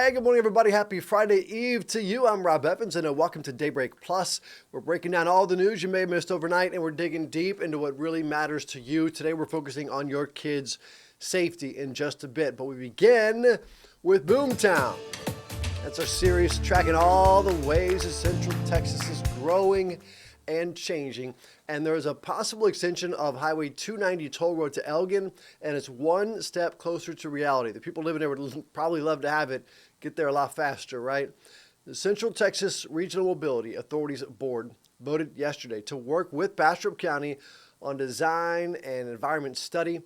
Hey, good morning, everybody. Happy Friday Eve to you. I'm Rob Evans, and welcome to Daybreak Plus. We're breaking down all the news you may have missed overnight, and we're digging deep into what really matters to you. Today, we're focusing on your kids' safety in just a bit, but we begin with Boomtown. That's our series tracking all the ways that Central Texas is growing and changing. And there's a possible extension of Highway 290 toll road to Elgin, and it's one step closer to reality. The people living there would probably love to have it get there a lot faster, right? The Central Texas Regional Mobility Authority's board voted yesterday to work with Bastrop County on design and environment study.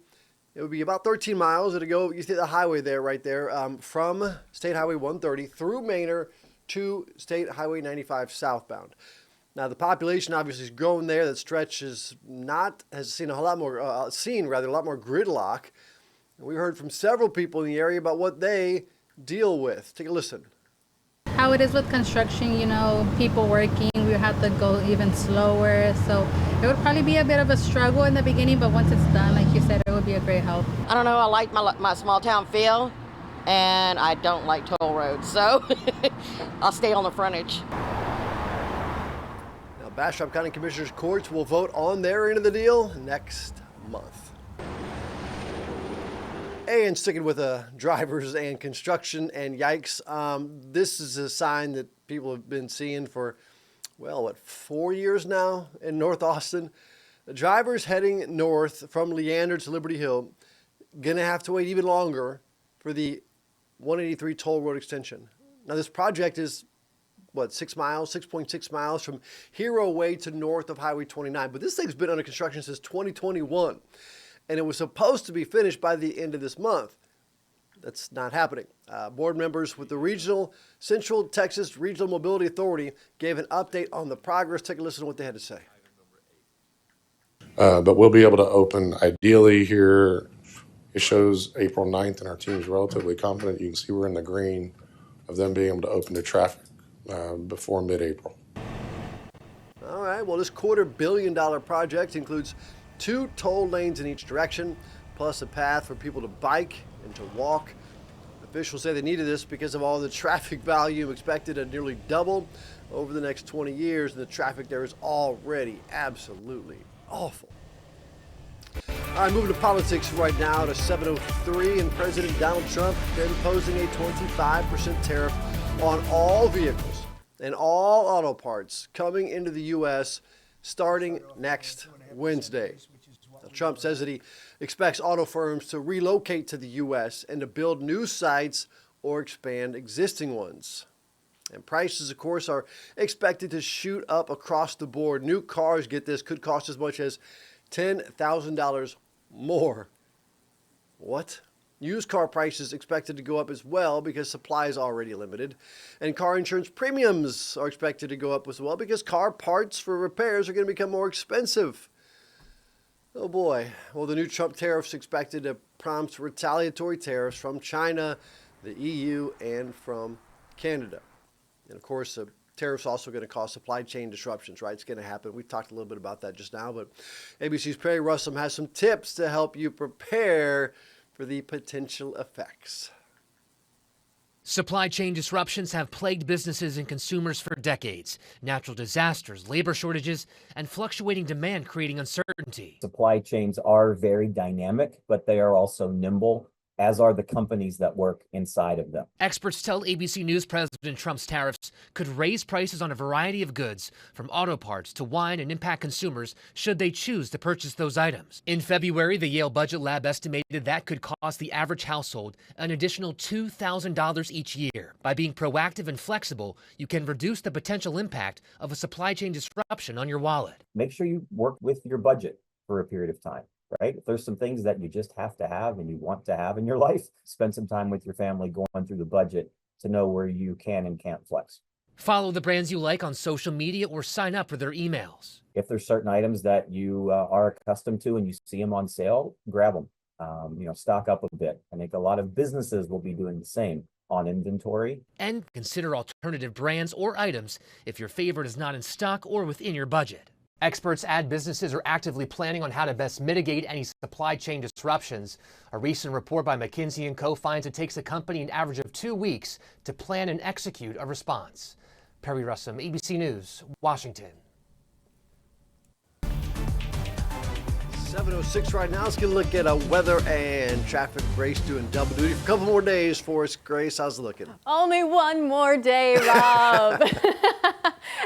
It would be about 13 miles. It'll go, you see the highway there, right there, from State Highway 130 through Manor to State Highway 95 southbound. Now, the population obviously is growing there. That stretch has seen a lot more gridlock. And we heard from several people in the area about what they deal with. Take a listen. How it is with construction, people working, we have to go even slower. So it would probably be a bit of a struggle in the beginning, but once it's done, like you said, it would be a great help. I don't know, I like my small town feel, and I don't like toll roads, so I'll stay on the frontage. Bastrop County Commissioners Courts will vote on their end of the deal next month. And sticking with drivers and construction and yikes, this is a sign that people have been seeing for, 4 years now in North Austin. The drivers heading north from Leander to Liberty Hill going to have to wait even longer for the 183 toll road extension. Now, this project is 6.6 miles from Hero Way to north of Highway 29. But this thing's been under construction since 2021, and it was supposed to be finished by the end of this month. That's not happening. Board members with the Central Texas Regional Mobility Authority gave an update on the progress. Take a listen to what they had to say. But we'll be able to open ideally here. It shows April 9th, and our team's relatively confident. You can see we're in the green of them being able to open to traffic before mid-April. All right, well, this $250 million project includes 2 toll lanes in each direction, plus a path for people to bike and to walk. Officials say they needed this because of all the traffic volume expected to nearly double over the next 20 years, and the traffic there is already absolutely awful. All right, moving to politics right now to 7:03, and President Donald Trump imposing a 25% tariff on all vehicles and all auto parts coming into the U.S. starting next Wednesday. Now, Trump says that he expects auto firms to relocate to the U.S. and to build new sites or expand existing ones. And prices, of course, are expected to shoot up across the board. New cars, get this, could cost as much as $10,000 more. What? Used car prices expected to go up as well because supply is already limited. And car insurance premiums are expected to go up as well because car parts for repairs are going to become more expensive. Oh boy. Well, the new Trump tariffs expected to prompt retaliatory tariffs from China, the EU, and from Canada. And of course, the tariffs also going to cause supply chain disruptions, right? It's going to happen. We talked a little bit about that just now, but ABC's Perry Russell has some tips to help you prepare for the potential effects. Supply chain disruptions have plagued businesses and consumers for decades. Natural disasters, labor shortages, and fluctuating demand creating uncertainty. Supply chains are very dynamic, but they are also nimble, as are the companies that work inside of them. Experts tell ABC News President Trump's tariffs could raise prices on a variety of goods, from auto parts to wine, and impact consumers should they choose to purchase those items. In February, the Yale Budget Lab estimated that could cost the average household an additional $2,000 each year. By being proactive and flexible, you can reduce the potential impact of a supply chain disruption on your wallet. Make sure you work with your budget for a period of time. Right? If there's some things that you just have to have and you want to have in your life, spend some time with your family going through the budget to know where you can and can't flex. Follow the brands you like on social media or sign up for their emails. If there's certain items that you are accustomed to and you see them on sale, grab them. Stock up a bit. I think a lot of businesses will be doing the same on inventory. And consider alternative brands or items if your favorite is not in stock or within your budget. Experts add businesses are actively planning on how to best mitigate any supply chain disruptions. A recent report by McKinsey & Co. finds it takes a company an average of 2 weeks to plan and execute a response. Perry Russum, ABC News, Washington. 7:06 right now. Let's get a look at weather and traffic. Grace doing double duty for a couple more days for us. Grace, how's it looking? Only one more day, Rob.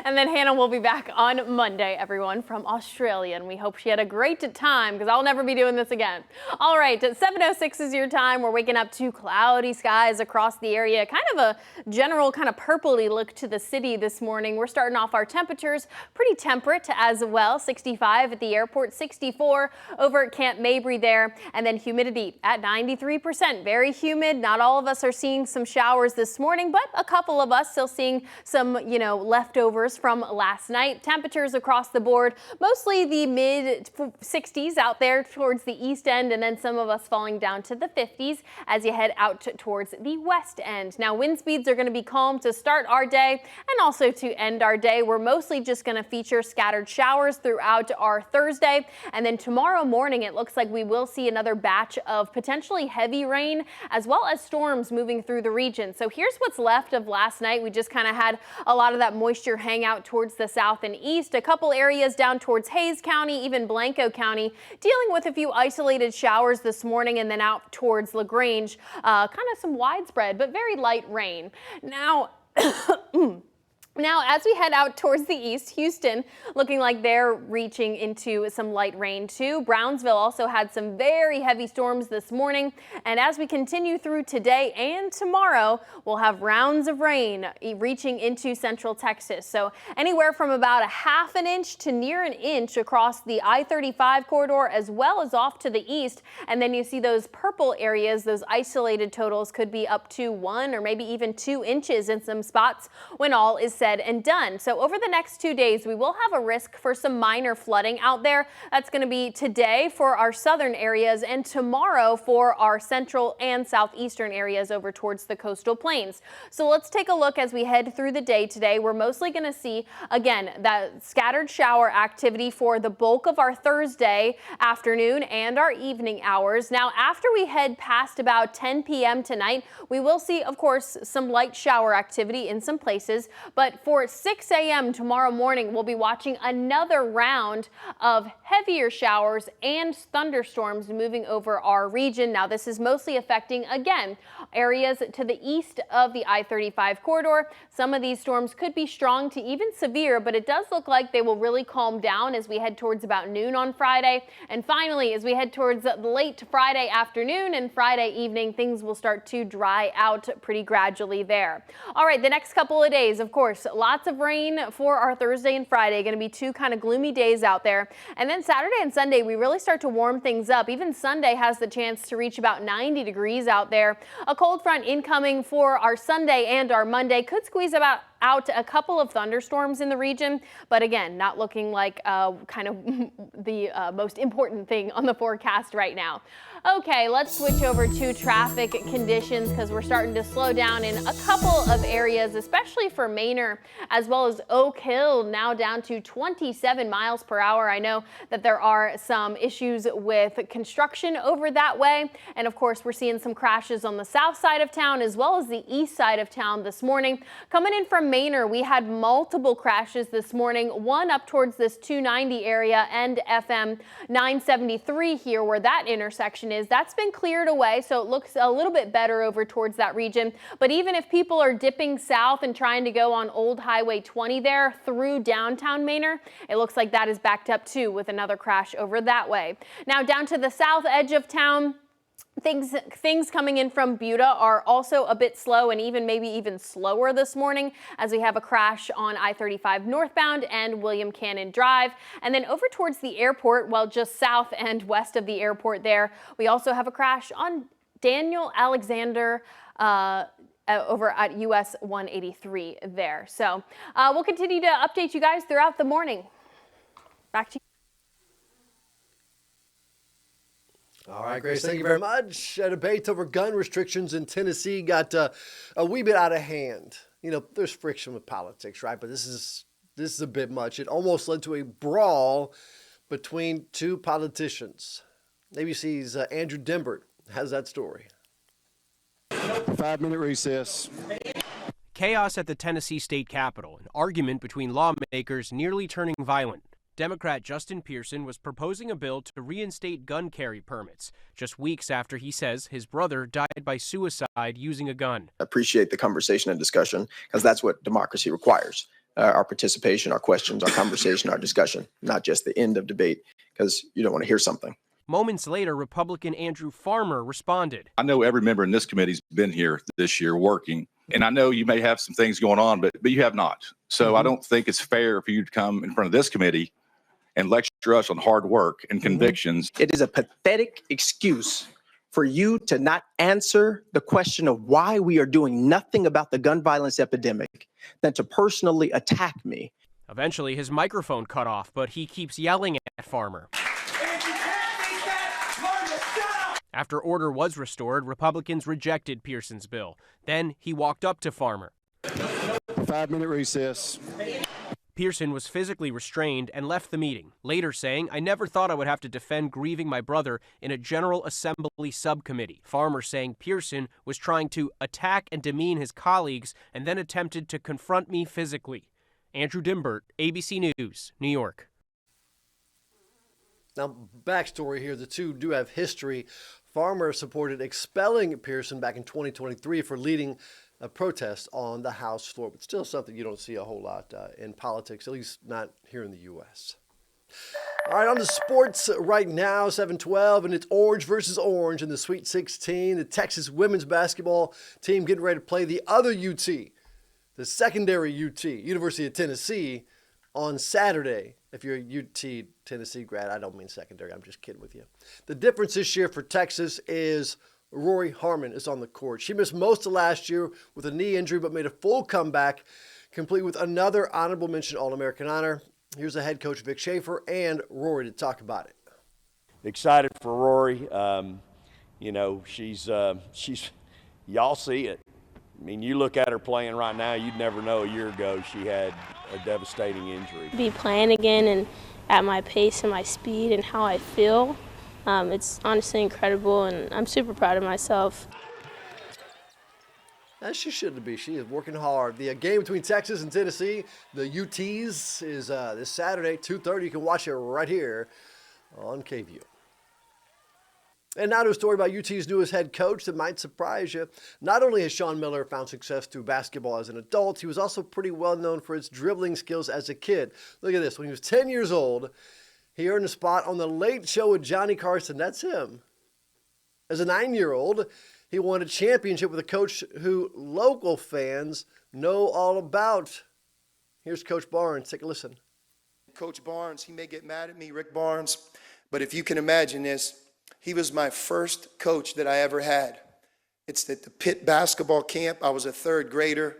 And then Hannah will be back on Monday, everyone, from Australia. And we hope she had a great time because I'll never be doing this again. All right, 7:06 is your time. We're waking up to cloudy skies across the area. Kind of a general kind of purpley look to the city this morning. We're starting off our temperatures pretty temperate as well. 65 at the airport, 64 over at Camp Mabry there. And then humidity at 93%. Very humid. Not all of us are seeing some showers this morning, but a couple of us still seeing some, leftovers from last night. Temperatures across the board, mostly the mid 60s out there towards the east end, and then some of us falling down to the 50s as you head out towards the west end. Now, wind speeds are going to be calm to start our day and also to end our day. We're mostly just going to feature scattered showers throughout our Thursday, and then tomorrow morning it looks like we will see another batch of potentially heavy rain as well as storms moving through the region. So here's what's left of last night. We just kind of had a lot of that moisture hang out towards the south and east. A couple areas down towards Hayes County, even Blanco County, dealing with a few isolated showers this morning, and then out towards LaGrange, kind of some widespread but very light rain. Now, as we head out towards the east, Houston looking like they're reaching into some light rain too. Brownsville also had some very heavy storms this morning. And as we continue through today and tomorrow, we'll have rounds of rain reaching into central Texas. So anywhere from about a half an inch to near an inch across the I-35 corridor as well as off to the east. And then you see those purple areas, those isolated totals could be up to 1 or maybe even 2 inches in some spots when all is said and done. So over the next 2 days, we will have a risk for some minor flooding out there. That's going to be today for our southern areas and tomorrow for our central and southeastern areas over towards the coastal plains. So let's take a look as we head through the day today. We're mostly going to see, again, that scattered shower activity for the bulk of our Thursday afternoon and our evening hours. Now, after we head past about 10 p.m. tonight, we will see, of course, some light shower activity in some places, but for 6 a.m. tomorrow morning, we'll be watching another round of heavier showers and thunderstorms moving over our region. Now, this is mostly affecting, again, areas to the east of the I-35 corridor. Some of these storms could be strong to even severe, but it does look like they will really calm down as we head towards about noon on Friday. And finally, as we head towards late Friday afternoon and Friday evening, things will start to dry out pretty gradually there. All right, the next couple of days, of course, lots of rain for our Thursday and Friday. Going to be 2 kind of gloomy days out there. And then Saturday and Sunday, we really start to warm things up. Even Sunday has the chance to reach about 90 degrees out there. A cold front incoming for our Sunday and our Monday could squeeze out a couple of thunderstorms in the region, but again, not looking like kind of the most important thing on the forecast right now. Okay, let's switch over to traffic conditions because we're starting to slow down in a couple of areas, especially for Manor as well as Oak Hill, now down to 27 miles per hour. I know that there are some issues with construction over that way. And of course, we're seeing some crashes on the south side of town as well as the east side of town this morning. Coming in from Manor, we had multiple crashes this morning, one up towards this 290 area and FM 973 here where that intersection is. That's been cleared away, so it looks a little bit better over towards that region. But even if people are dipping south and trying to go on Old Highway 20 there through downtown Manor, it looks like that is backed up too with another crash over that way. Now down to the south edge of town, Things coming in from Buda are also a bit slow and maybe even slower this morning as we have a crash on I-35 northbound and William Cannon Drive. And then over towards the airport, well, just south and west of the airport there, we also have a crash on Daniel Alexander over at US 183 there. So we'll continue to update you guys throughout the morning. Back to you. All right, Grace, thank you very much. A debate over gun restrictions in Tennessee got a wee bit out of hand. You know, there's friction with politics, right? But this is this is a bit much. It almost led to a brawl between two politicians. ABC's Andrew Dimbert has that story. 5-minute recess. Chaos at the Tennessee state capitol, an argument between lawmakers nearly turning violent. Democrat Justin Pearson was proposing a bill to reinstate gun carry permits, just weeks after he says his brother died by suicide using a gun. Appreciate the conversation and discussion, because that's what democracy requires. Our participation, our questions, our conversation, our discussion, not just the end of debate, because you don't want to hear something. Moments later, Republican Andrew Farmer responded. I know every member in this committee's been here this year working, and I know you may have some things going on, but you have not. So I don't think it's fair for you to come in front of this committee and lecture us on hard work and convictions. It is a pathetic excuse for you to not answer the question of why we are doing nothing about the gun violence epidemic than to personally attack me. Eventually, his microphone cut off, but he keeps yelling at Farmer. After order was restored, Republicans rejected Pearson's bill. Then he walked up to Farmer. 5-minute recess. Pearson was physically restrained and left the meeting, later saying, "I never thought I would have to defend grieving my brother in a General Assembly subcommittee." Farmer saying Pearson was trying to attack and demean his colleagues and then attempted to confront me physically. Andrew Dimbert, ABC News, New York. Now, backstory here, the two do have history. Farmer supported expelling Pearson back in 2023 for leading a protest on the House floor, but still something you don't see a whole lot in politics, at least not here in the U.S. All right, on to sports right now, 7:12, and it's Orange versus Orange in the Sweet 16. The Texas women's basketball team getting ready to play the other UT, the secondary UT, University of Tennessee, on Saturday. If you're a UT Tennessee grad, I don't mean secondary, I'm just kidding with you. The difference this year for Texas is Rory Harmon is on the court. She missed most of last year with a knee injury, but made a full comeback, complete with another honorable mention All-American honor. Here's the head coach, Vic Schaefer, and Rory to talk about it. Excited for Rory. She's y'all see it. I mean, you look at her playing right now, you'd never know a year ago she had a devastating injury. Be playing again and at my pace and my speed and how I feel. It's honestly incredible, and I'm super proud of myself. As she should be. She is working hard. The game between Texas and Tennessee, the UTs, is this Saturday, 2:30. You can watch it right here on KVUE. And now to a story about UT's newest head coach that might surprise you. Not only has Sean Miller found success through basketball as an adult, he was also pretty well known for his dribbling skills as a kid. Look at this. When he was 10 years old, he earned a spot on The Late Show with Johnny Carson. That's him. As a 9-year-old, he won a championship with a coach who local fans know all about. Here's Coach Barnes. Take a listen. Coach Barnes, he may get mad at me, Rick Barnes, but if you can imagine this, he was my first coach that I ever had. It's at the Pitt basketball camp. I was a 3rd grader.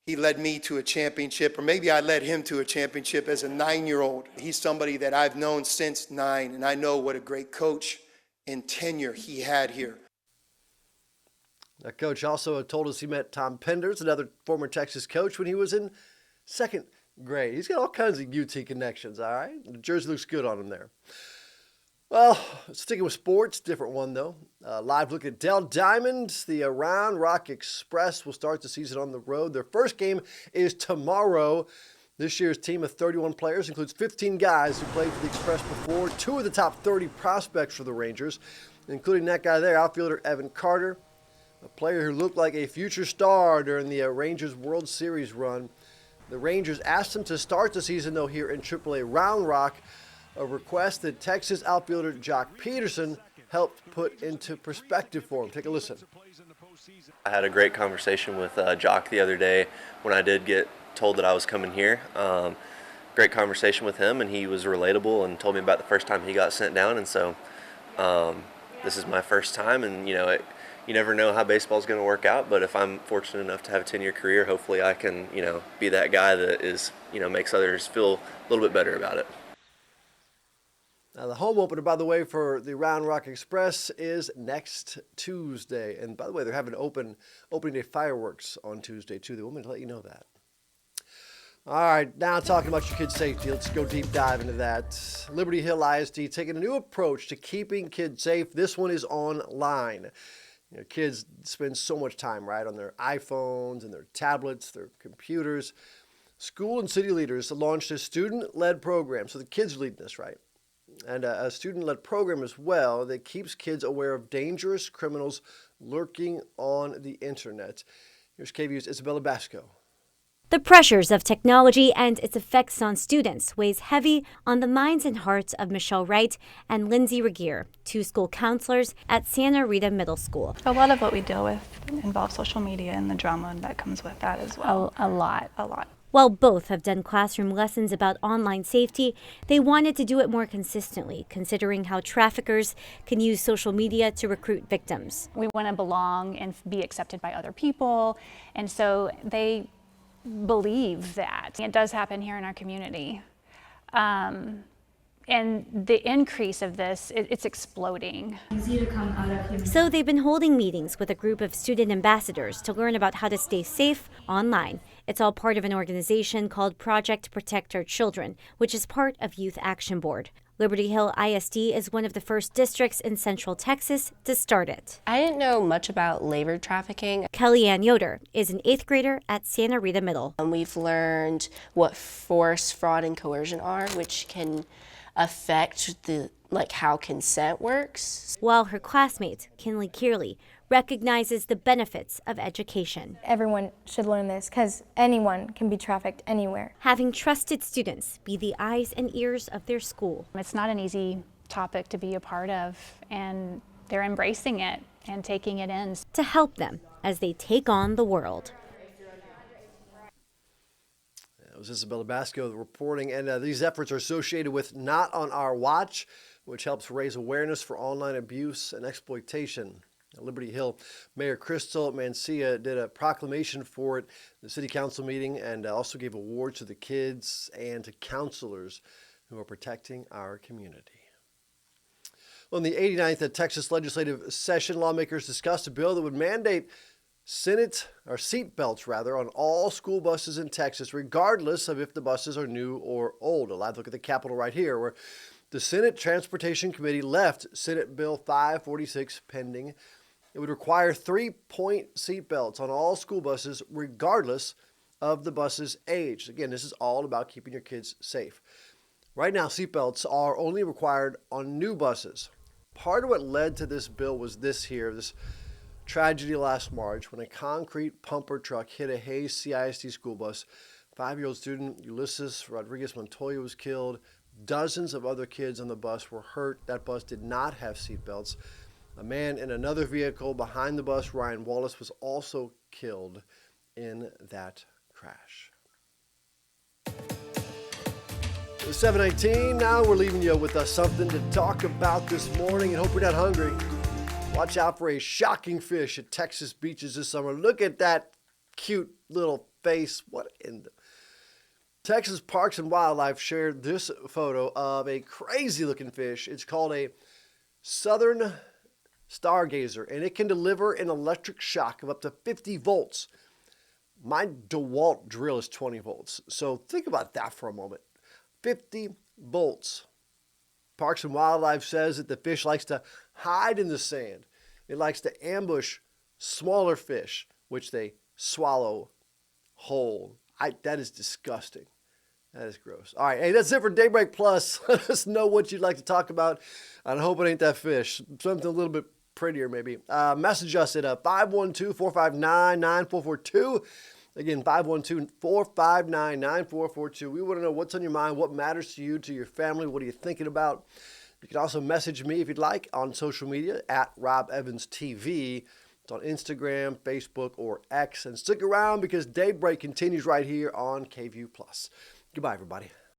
He led me to a championship, or maybe I led him to a championship as a 9-year-old. He's somebody that I've known since 9, and I know what a great coach and tenure he had here. That coach also told us he met Tom Penders, another former Texas coach, when he was in 2nd grade. He's got all kinds of UT connections, all right? The jersey looks good on him there. Well, sticking with sports, different one though. Live look at Dell Diamond. The Round Rock Express will start the season on the road. Their first game is tomorrow. This year's team of 31 players includes 15 guys who played for the Express before. 2 of the top 30 prospects for the Rangers, including that guy there, outfielder Evan Carter, a player who looked like a future star during the Rangers World Series run. The Rangers asked him to start the season though here in AAA Round Rock, a request that Texas outfielder Jock Peterson helped put into perspective for him. Take a listen. I had a great conversation with Jock the other day when I did get told that I was coming here. Great conversation with him, and he was relatable and told me about the first time he got sent down. And so this is my first time, and you never know how baseball is going to work out. But if I'm fortunate enough to have a 10-year career, hopefully I can be that guy that is makes others feel a little bit better about it. Now, the home opener, by the way, for the Round Rock Express is next Tuesday. And by the way, they're having opening day fireworks on Tuesday, too. They want me to let you know that. All right, now talking about your kids' safety, let's go deep dive into that. Liberty Hill ISD taking a new approach to keeping kids safe. This one is online. You know, kids spend so much time, right, on their iPhones and their tablets, their computers. School and city leaders launched a student-led program. So the kids are leading this, right? And a student-led program as well that keeps kids aware of dangerous criminals lurking on the internet. Here's KVUE's Isabella Basco. The pressures of technology and its effects on students weighs heavy on the minds and hearts of Michelle Wright and Lindsay Regier, two school counselors at Santa Rita Middle School. A lot of what we deal with involves social media and the drama that comes with that as well. A lot. While both have done classroom lessons about online safety, they wanted to do it more consistently, considering how traffickers can use social media to recruit victims. We want to belong and be accepted by other people, and so they believe that. It does happen here in our community. And the increase of this, it's exploding. So they've been holding meetings with a group of student ambassadors to learn about how to stay safe online. It's all part of an organization called Project Protect Our Children, which is part of Youth Action Board. Liberty Hill ISD is one of the first districts in Central Texas to start it. I didn't know much about labor trafficking. Kellyanne Yoder is an 8th grader at Santa Rita Middle. We've learned what force, fraud, and coercion are, which can affect how consent works. While her classmate, Kinley Kearley, recognizes the benefits of education. Everyone should learn this because anyone can be trafficked anywhere. Having trusted students be the eyes and ears of their school. It's not an easy topic to be a part of, and they're embracing it and taking it in. To help them as they take on the world. That was Isabella Basco reporting, and these efforts are associated with Not on Our Watch, which helps raise awareness for online abuse and exploitation. Liberty Hill Mayor Crystal Mancia did a proclamation for it, the city council meeting, and also gave awards to the kids and to counselors who are protecting our community. Well, in the 89th Texas legislative session, lawmakers discussed a bill that would mandate seat belts on all school buses in Texas, regardless of if the buses are new or old. A live look at the Capitol right here, where the Senate Transportation Committee left Senate Bill 546 pending. It would require 3-point seatbelts on all school buses, regardless of the bus's age. Again, this is all about keeping your kids safe. Right now, seatbelts are only required on new buses. Part of what led to this bill was this tragedy last March when a concrete pumper truck hit a Hayes CISD school bus. 5-year-old student Ulysses Rodriguez Montoya was killed. Dozens of other kids on the bus were hurt. That bus did not have seatbelts. A man in another vehicle behind the bus, Ryan Wallace, was also killed in that crash. It's 7:19. Now we're leaving you with something to talk about this morning, and hope you're not hungry. Watch out for a shocking fish at Texas beaches this summer. Look at that cute little face. What in the... Texas Parks and Wildlife shared this photo of a crazy-looking fish. It's called a southern stargazer, and it can deliver an electric shock of up to 50 volts. My DeWalt drill is 20 volts. So think about that for a moment. 50 volts. Parks and Wildlife says that the fish likes to hide in the sand. It likes to ambush smaller fish, which they swallow whole. That is disgusting. That is gross. All right, hey, that's it for Daybreak Plus. Let us know what you'd like to talk about. I hope it ain't that fish. Something a little bit prettier, maybe. Message us at 512-459-9442. Again, 512-459-9442. We want to know what's on your mind, what matters to you, to your family, what are you thinking about. You can also message me if you'd like on social media at Rob Evans TV. It's on Instagram, Facebook, or X. And stick around because Daybreak continues right here on KVUE Plus. Goodbye, everybody.